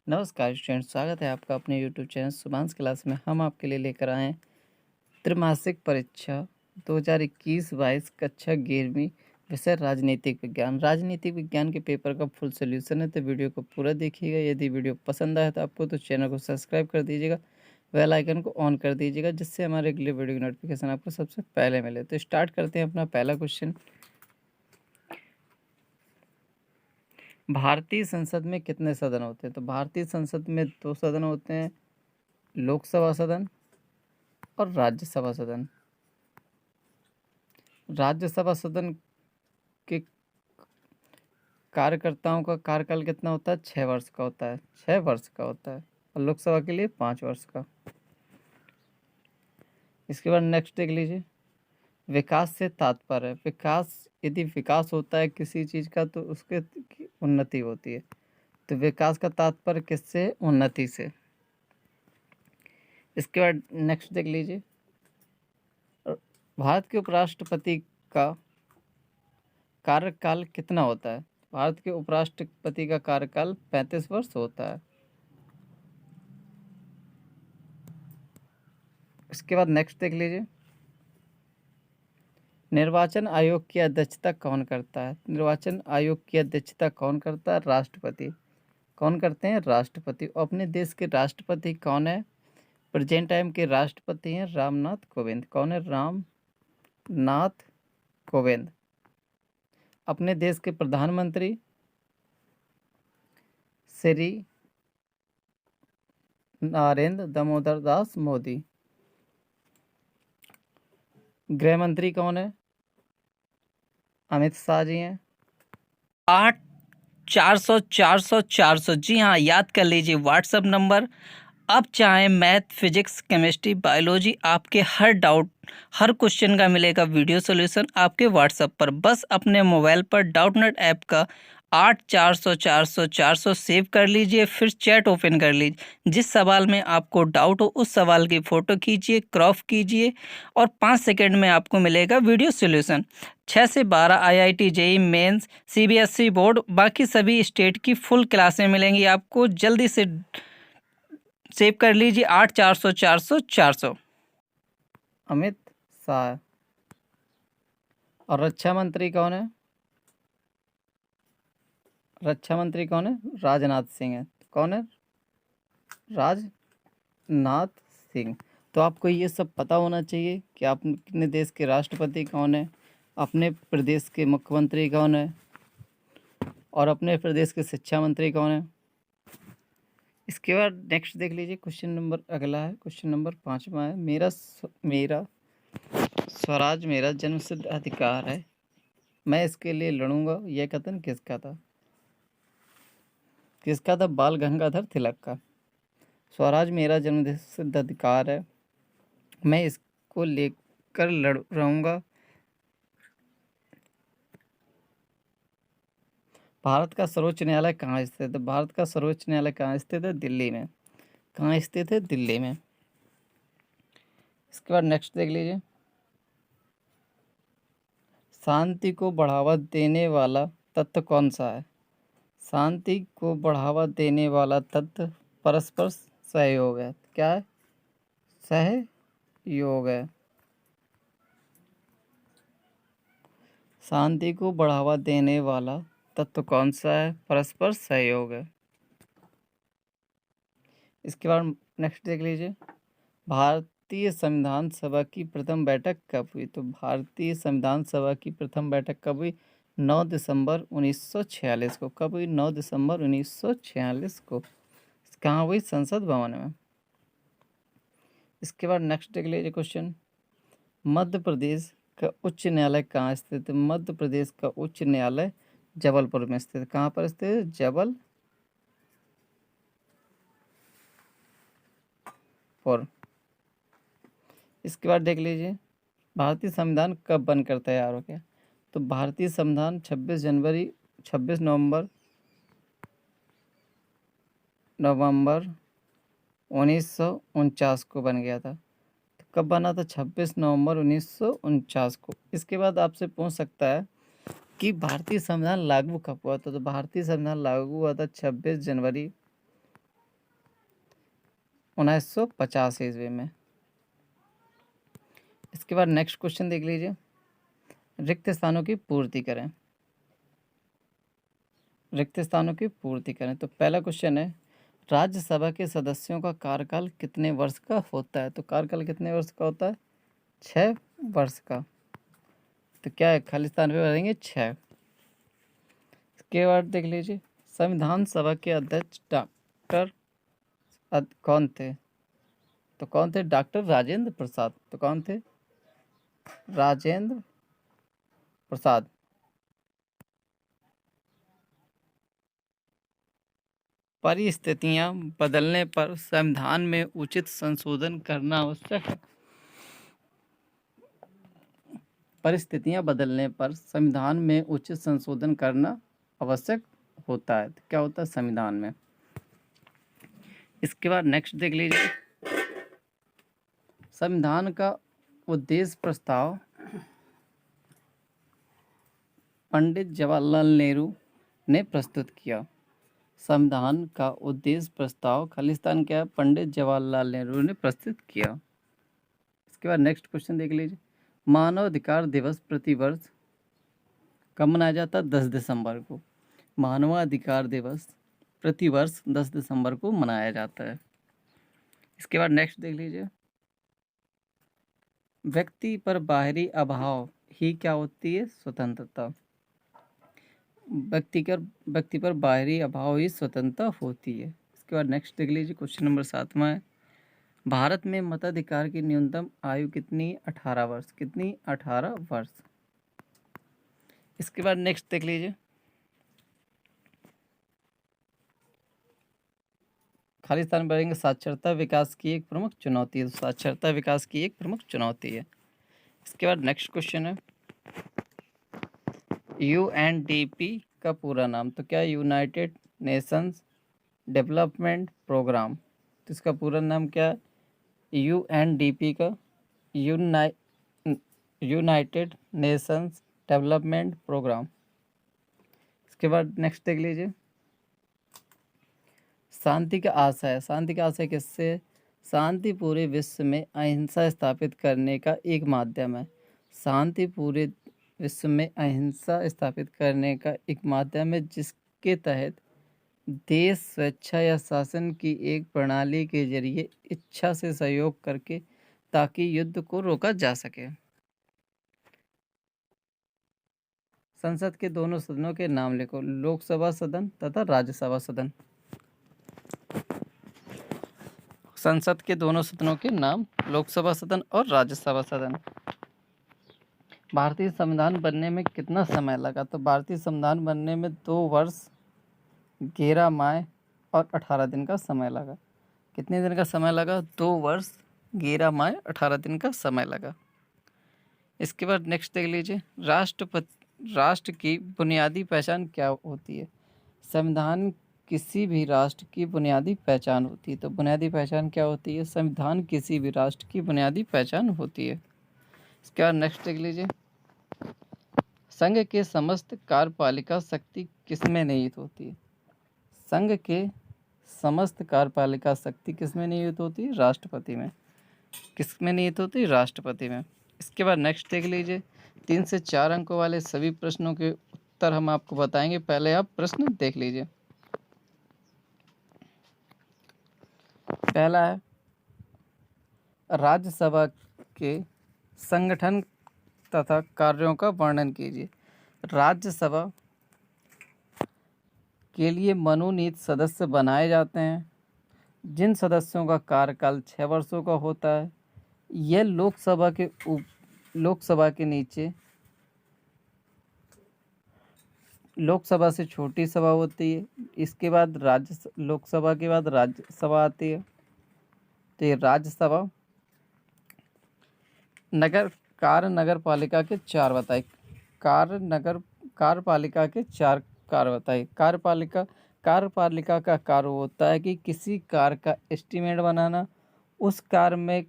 नमस्कार स्टूडेंट्स, स्वागत है आपका अपने यूट्यूब चैनल शुभांश क्लास में। हम आपके लिए लेकर आए हैं त्रैमासिक परीक्षा 2021-22 कक्षा 11वीं विषय राजनीतिक विज्ञान। राजनीतिक विज्ञान के पेपर का फुल सोल्यूशन है, तो वीडियो को पूरा देखिएगा। यदि वीडियो पसंद आए तो आपको तो चैनल को सब्सक्राइब कर दीजिएगा, बेल आइकन को ऑन कर दीजिएगा, जिससे हमारे अगले वीडियो की नोटिफिकेशन आपको सबसे पहले मिले। तो स्टार्ट करते हैं अपना पहला क्वेश्चन। भारतीय संसद में कितने सदन होते हैं? तो भारतीय संसद में 2 सदन होते हैं, लोकसभा सदन और राज्यसभा सदन। राज्यसभा सदन के कार्यकर्ताओं का कार्यकाल कितना होता है? 6 वर्ष का होता है, 6 वर्ष का होता है। और लोकसभा के लिए 5 वर्ष का। इसके बाद नेक्स्ट देख लीजिए, विकास से तात्पर्य। विकास, यदि विकास होता है किसी चीज़ का तो उसके की उन्नति होती है। तो विकास का तात्पर्य किससे? उन्नति से। इसके बाद नेक्स्ट देख लीजिए, भारत के उपराष्ट्रपति का कार्यकाल कितना होता है? भारत के उपराष्ट्रपति का कार्यकाल 35 वर्ष होता है। इसके बाद नेक्स्ट देख लीजिए, निर्वाचन आयोग की अध्यक्षता कौन करता है? निर्वाचन आयोग की अध्यक्षता कौन करता है? राष्ट्रपति। कौन करते हैं? राष्ट्रपति। अपने देश के राष्ट्रपति कौन है? प्रेजेंट टाइम के राष्ट्रपति हैं रामनाथ कोविंद। कौन है? रामनाथ कोविंद। अपने देश के प्रधानमंत्री श्री नरेंद्र दामोदर दास मोदी। गृह मंत्री कौन है? अमित शाह जी हैं। 8 400 400 400, जी हाँ, याद कर लीजिए व्हाट्सएप नंबर। अब चाहे मैथ, फिजिक्स, केमिस्ट्री, बायोलॉजी, आपके हर डाउट, हर क्वेश्चन का मिलेगा वीडियो सॉल्यूशन आपके व्हाट्सएप पर। बस अपने मोबाइल पर डाउटनेट ऐप का 8 400 400 400 सेव कर लीजिए, फिर चैट ओपन कर लीजिए। जिस सवाल में आपको डाउट हो उस सवाल की फ़ोटो खींचिए, क्रॉप कीजिए और 5 सेकंड में आपको मिलेगा वीडियो सॉल्यूशन। 6 से 12 IIT, JEE mains, CBSE board, बाकी सभी स्टेट की फुल क्लासें मिलेंगी आपको। जल्दी से सेव कर लीजिए 8 400 400 400। अमित शाह। और रक्षा मंत्री कौन है? रक्षा मंत्री कौन है? राजनाथ सिंह है। कौन है? राजनाथ सिंह। तो आपको ये सब पता होना चाहिए कि आप अपने देश के राष्ट्रपति कौन है, अपने प्रदेश के मुख्यमंत्री कौन है और अपने प्रदेश के शिक्षा मंत्री कौन है। इसके बाद नेक्स्ट देख लीजिए, क्वेश्चन नंबर अगला है, क्वेश्चन नंबर 5वां है। मेरा स्वराज मेरा जन्मसिद्ध अधिकार है, मैं इसके लिए लड़ूंगा। यह कथन किसका था? किसका था? बाल गंगाधर तिलक का। स्वराज मेरा जन्मसिद्ध अधिकार है, मैं इसको लेकर लड़ रहूंगा। भारत का सर्वोच्च न्यायालय कहाँ स्थित है? भारत का सर्वोच्च न्यायालय कहाँ स्थित है? दिल्ली में। कहाँ स्थित है? दिल्ली में। इसके बाद नेक्स्ट देख लीजिए, शांति को बढ़ावा देने वाला तत्व कौन सा है? शांति को बढ़ावा देने वाला तत्व परस्पर सहयोग है। क्या है? सहयोग है। शांति को बढ़ावा देने वाला तत्व कौन सा है? परस्पर सहयोग है। इसके बाद नेक्स्ट देख लीजिए, भारतीय संविधान सभा की प्रथम बैठक कब हुई? तो भारतीय संविधान सभा की प्रथम बैठक कब हुई? 9 दिसंबर 1946 को। कब हुई? 9 दिसंबर 1946 को। कहाँ हुई? संसद भवन में। इसके बाद नेक्स्ट देख लीजिए क्वेश्चन, मध्य प्रदेश का उच्च न्यायालय कहाँ स्थित है? मध्य प्रदेश का उच्च न्यायालय जबलपुर में स्थित है। कहाँ पर स्थित है? जबलपुर। इसके बाद देख लीजिए, भारतीय संविधान कब बनकर तैयार हो गया? तो भारतीय संविधान 26 नवंबर 1949 को बन गया था। तो कब बना था? 26 नवंबर 1949 को। इसके बाद आपसे पूछ सकता है कि भारतीय संविधान लागू कब हुआ था? तो भारतीय संविधान लागू हुआ था 26 जनवरी 1950 ईस्वी में। इसके बाद नेक्स्ट क्वेश्चन देख लीजिए, रिक्त स्थानों की पूर्ति करें। रिक्त स्थानों की पूर्ति करें। तो पहला क्वेश्चन है, राज्यसभा के सदस्यों का कार्यकाल कितने वर्ष का होता है? तो कार्यकाल कितने वर्ष का होता है? 6 वर्ष का। तो क्या है, खाली स्थान पे भरेंगे 6। इसके बाद देख लीजिए, संविधान सभा के अध्यक्ष डॉक्टर कौन थे? तो कौन थे? डॉक्टर राजेंद्र प्रसाद। तो कौन थे? राजेंद्र प्रसाद। परिस्थितियां बदलने पर संविधान में उचित संशोधन करना आवश्यक है। परिस्थितियां बदलने पर संविधान में उचित संशोधन करना आवश्यक होता है। तो क्या होता है? संविधान में। इसके बाद नेक्स्ट देख लीजिए, संविधान का उद्देश्य प्रस्ताव पंडित जवाहरलाल नेहरू ने प्रस्तुत किया। संविधान का उद्देश्य प्रस्ताव खालिस्तान क्या है? पंडित जवाहरलाल नेहरू ने प्रस्तुत किया। इसके बाद नेक्स्ट क्वेश्चन देख लीजिए, मानव अधिकार दिवस प्रतिवर्ष कब मनाया जाता है? 10 दिसंबर को। मानवाधिकार दिवस प्रतिवर्ष 10 दिसंबर को मनाया जाता है। इसके बाद नेक्स्ट देख लीजिए, व्यक्ति पर बाहरी अभाव ही क्या होती है? स्वतंत्रता। व्यक्ति पर बाहरी अभाव ही स्वतंत्रता होती है। इसके बाद नेक्स्ट देख लीजिए, क्वेश्चन नंबर 7वां है, भारत में मताधिकार की न्यूनतम आयु कितनी? 18 वर्ष। कितनी? 18 वर्ष। इसके बाद नेक्स्ट देख लीजिए, खालिस्तान बढ़ेंगे, साक्षरता विकास की एक प्रमुख चुनौती है। साक्षरता विकास की एक प्रमुख चुनौती है। इसके बाद नेक्स्ट क्वेश्चन है, UNDP का पूरा नाम? तो क्या? United Nations development programme. तो इसका पूरा नाम क्या है? UNDP का यूनाइटेड नेशंस डेवलपमेंट प्रोग्राम। इसके बाद नेक्स्ट देख लीजिए, शांति का आशय। शांति का आशय किससे? शांति पूरे विश्व में अहिंसा स्थापित करने का एक माध्यम है। शांति पूरे विश्व में अहिंसा स्थापित करने का एक माध्यम है, जिसके तहत देश स्वेच्छा या शासन की एक प्रणाली के जरिए इच्छा से सहयोग करके ताकि युद्ध को रोका जा सके। संसद के दोनों सदनों के नाम लिखो, लोकसभा सदन तथा राज्यसभा सदन। संसद के दोनों सदनों के नाम लोकसभा सदन और राज्यसभा सदन। भारतीय संविधान बनने में कितना समय लगा? तो भारतीय संविधान बनने में 2 वर्ष 11 माह और 18 दिन का समय लगा। कितने दिन का समय लगा? 2 वर्ष 11 माह 18 दिन का समय लगा। इसके बाद नेक्स्ट देख लीजिए, राष्ट्र की बुनियादी पहचान क्या होती है? संविधान किसी भी राष्ट्र की बुनियादी पहचान होती है। तो बुनियादी पहचान क्या होती है? संविधान किसी भी राष्ट्र की बुनियादी पहचान होती है। इसके बाद नेक्स्ट देख लीजिए, संघ के समस्त कार्यपालिका शक्ति किसमें निहित होती है? संघ के समस्त कार्यपालिका शक्ति किसमें निहित होती है? राष्ट्रपति में। किसमें निहित होती है? राष्ट्रपति में। इसके बाद नेक्स्ट देख लीजिए, 3 से 4 अंकों वाले सभी प्रश्नों के उत्तर हम आपको बताएंगे। पहले आप प्रश्न देख लीजिए। पहला है, राज्यसभा के संगठन तथा कार्यों का वर्णन कीजिए। राज्यसभा के लिए मनोनीत सदस्य बनाए जाते हैं, जिन सदस्यों का कार्यकाल 6 वर्षों का होता है। यह लोकसभा के नीचे लोकसभा से छोटी सभा होती है। इसके बाद लोकसभा के बाद राज्यसभा आती है। तो ये राज्यसभा नगर पालिका के 4 बताए। कार्यपालिका के 4 कार्य बताइए। कार्यपालिका का कार्य होता है कि किसी कार्य का एस्टीमेट बनाना, उस कार्य में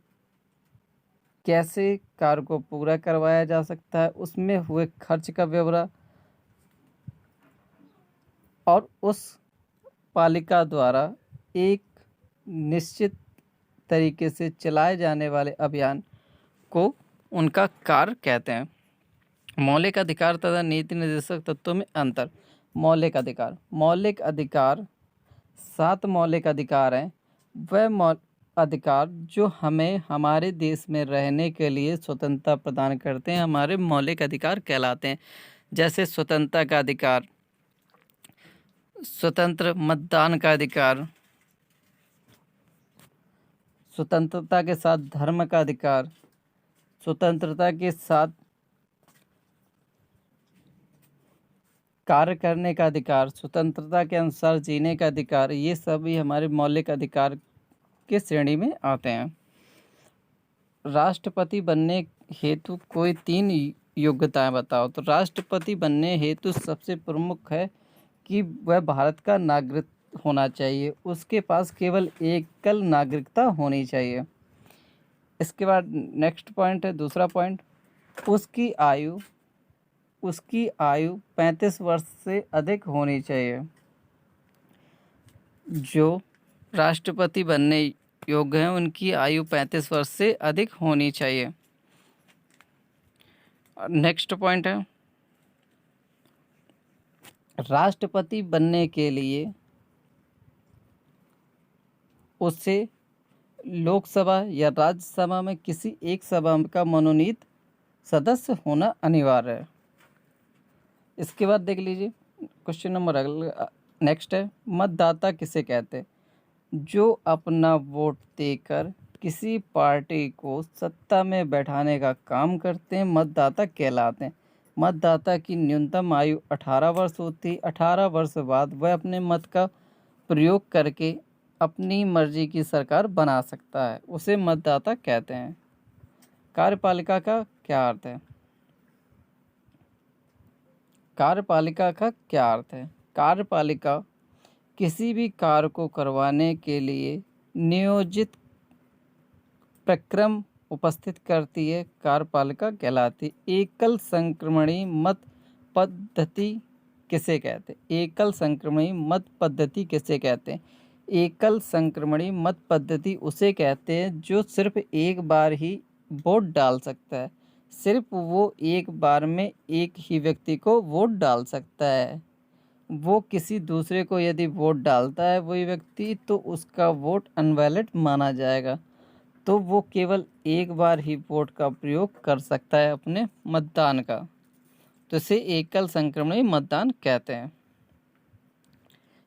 कैसे कार्य को पूरा करवाया जा सकता है, उसमें हुए खर्च का ब्यौरा, और उस पालिका द्वारा एक निश्चित तरीके से चलाए जाने वाले अभियान को उनका कार्य कहते हैं। मौलिक अधिकार तथा नीति निर्देशक तत्वों में अंतर। मौलिक अधिकार 7 मौलिक अधिकार हैं। वह अधिकार जो हमें हमारे देश में रहने के लिए स्वतंत्रता प्रदान करते हैं हमारे मौलिक अधिकार कहलाते हैं। जैसे स्वतंत्रता का अधिकार, स्वतंत्र मतदान का अधिकार, स्वतंत्रता के साथ धर्म का अधिकार, स्वतंत्रता के साथ कार्य करने का अधिकार, स्वतंत्रता के अनुसार जीने का अधिकार, ये सभी हमारे मौलिक अधिकार के श्रेणी में आते हैं। राष्ट्रपति बनने हेतु कोई 3 योग्यताएं बताओ। तो राष्ट्रपति बनने हेतु सबसे प्रमुख है कि वह भारत का नागरिक होना चाहिए, उसके पास केवल एकल नागरिकता होनी चाहिए। इसके बाद नेक्स्ट पॉइंट है, दूसरा पॉइंट, उसकी आयु 35 वर्ष से अधिक होनी चाहिए। जो राष्ट्रपति बनने योग्य हैं उनकी आयु 35 वर्ष से अधिक होनी चाहिए। नेक्स्ट पॉइंट है, राष्ट्रपति बनने के लिए उसे लोकसभा या राज्यसभा में किसी एक सभा का मनोनीत सदस्य होना अनिवार्य है। इसके बाद देख लीजिए क्वेश्चन नंबर नेक्स्ट है, मतदाता किसे कहते हैं? जो अपना वोट देकर किसी पार्टी को सत्ता में बैठाने का काम करते हैं मतदाता कहलाते हैं। मतदाता की न्यूनतम आयु 18 वर्ष होती है। 18 वर्ष बाद वह अपने मत का प्रयोग करके अपनी मर्जी की सरकार बना सकता है, उसे मतदाता कहते हैं। कार्यपालिका का क्या अर्थ है? कार्यपालिका का क्या अर्थ है? कार्यपालिका किसी भी कार्य को करवाने के लिए नियोजित प्रक्रम उपस्थित करती है, कार्यपालिका कहलाती। एकल संक्रमणी मत पद्धति किसे कहते हैं? एकल संक्रमणी मत पद्धति किसे कहते हैं? एकल संक्रमणी मत पद्धति उसे कहते हैं जो सिर्फ एक बार ही वोट डाल सकता है। सिर्फ वो एक बार में एक ही व्यक्ति को वोट डाल सकता है। वो किसी दूसरे को यदि वोट डालता है वही व्यक्ति, तो उसका वोट अनवैलिड माना जाएगा। तो वो केवल एक बार ही वोट का प्रयोग कर सकता है अपने मतदान का, तो इसे एकल संक्रमणी मतदान कहते हैं।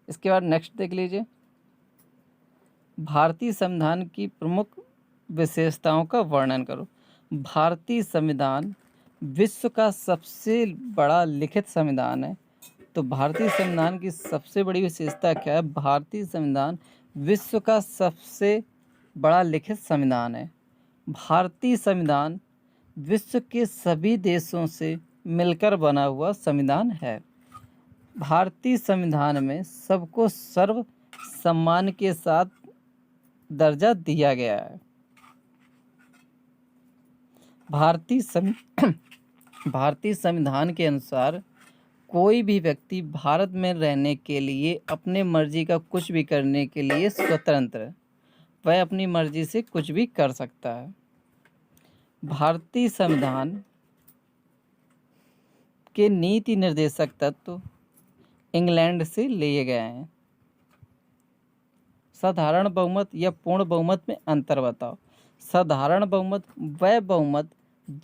इसके बाद नेक्स्ट देख लीजिए, भारतीय संविधान की प्रमुख विशेषताओं का वर्णन करो। भारतीय संविधान विश्व का सबसे बड़ा लिखित संविधान है। तो भारतीय संविधान की सबसे बड़ी विशेषता क्या है? भारतीय संविधान विश्व का सबसे बड़ा लिखित संविधान है। भारतीय संविधान विश्व के सभी देशों से मिलकर बना हुआ संविधान है। भारतीय संविधान में सबको सर्व सम्मान के साथ दर्जा दिया गया है। भारतीय संविधान के अनुसार कोई भी व्यक्ति भारत में रहने के लिए अपने मर्जी का कुछ भी करने के लिए स्वतंत्र है। वह अपनी मर्जी से कुछ भी कर सकता है। भारतीय संविधान के नीति निर्देशक तत्व इंग्लैंड से लिए गए हैं। साधारण बहुमत या पूर्ण बहुमत में अंतर बताओ। साधारण बहुमत वह बहुमत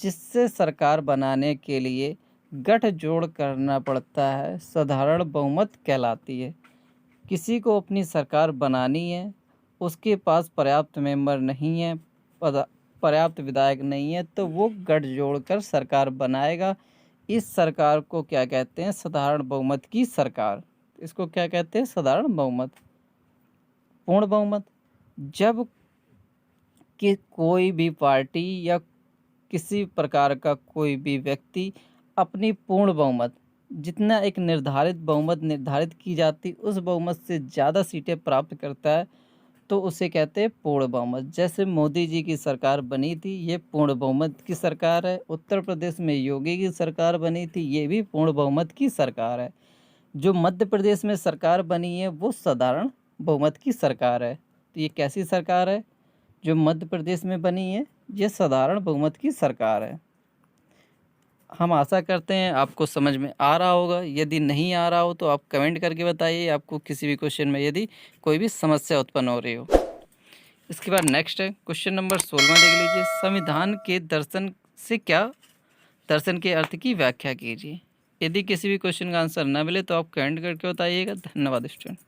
जिससे सरकार बनाने के लिए गठजोड़ करना पड़ता है, साधारण बहुमत कहलाती है। किसी को अपनी सरकार बनानी है, उसके पास पर्याप्त मेंबर नहीं है, पर्याप्त विधायक नहीं है, तो वो गठजोड़ कर सरकार बनाएगा। इस सरकार को क्या कहते हैं? साधारण बहुमत की सरकार। इसको क्या कहते हैं? साधारण बहुमत। पूर्ण बहुमत जब कि कोई भी पार्टी या किसी प्रकार का कोई भी व्यक्ति अपनी पूर्ण बहुमत, जितना एक निर्धारित बहुमत निर्धारित की जाती उस बहुमत से ज़्यादा सीटें प्राप्त करता है, तो उसे कहते हैं पूर्ण बहुमत। जैसे मोदी जी की सरकार बनी थी, ये पूर्ण बहुमत की सरकार है। उत्तर प्रदेश में योगी की सरकार बनी थी, ये भी पूर्ण बहुमत की सरकार है। जो मध्य प्रदेश में सरकार बनी है वो साधारण बहुमत की सरकार है। तो ये कैसी सरकार है? जो मध्य प्रदेश में बनी है, ये साधारण बहुमत की सरकार है। हम आशा करते हैं आपको समझ में आ रहा होगा। यदि नहीं आ रहा हो तो आप कमेंट करके बताइए आपको किसी भी क्वेश्चन में यदि कोई भी समस्या उत्पन्न हो रही हो। इसके बाद नेक्स्ट है क्वेश्चन नंबर 16 देख लीजिए। संविधान के दर्शन से क्या, दर्शन के अर्थ की व्याख्या कीजिए। यदि किसी भी क्वेश्चन का आंसर न मिले तो आप कमेंट करके बताइएगा। धन्यवाद स्टूडेंट।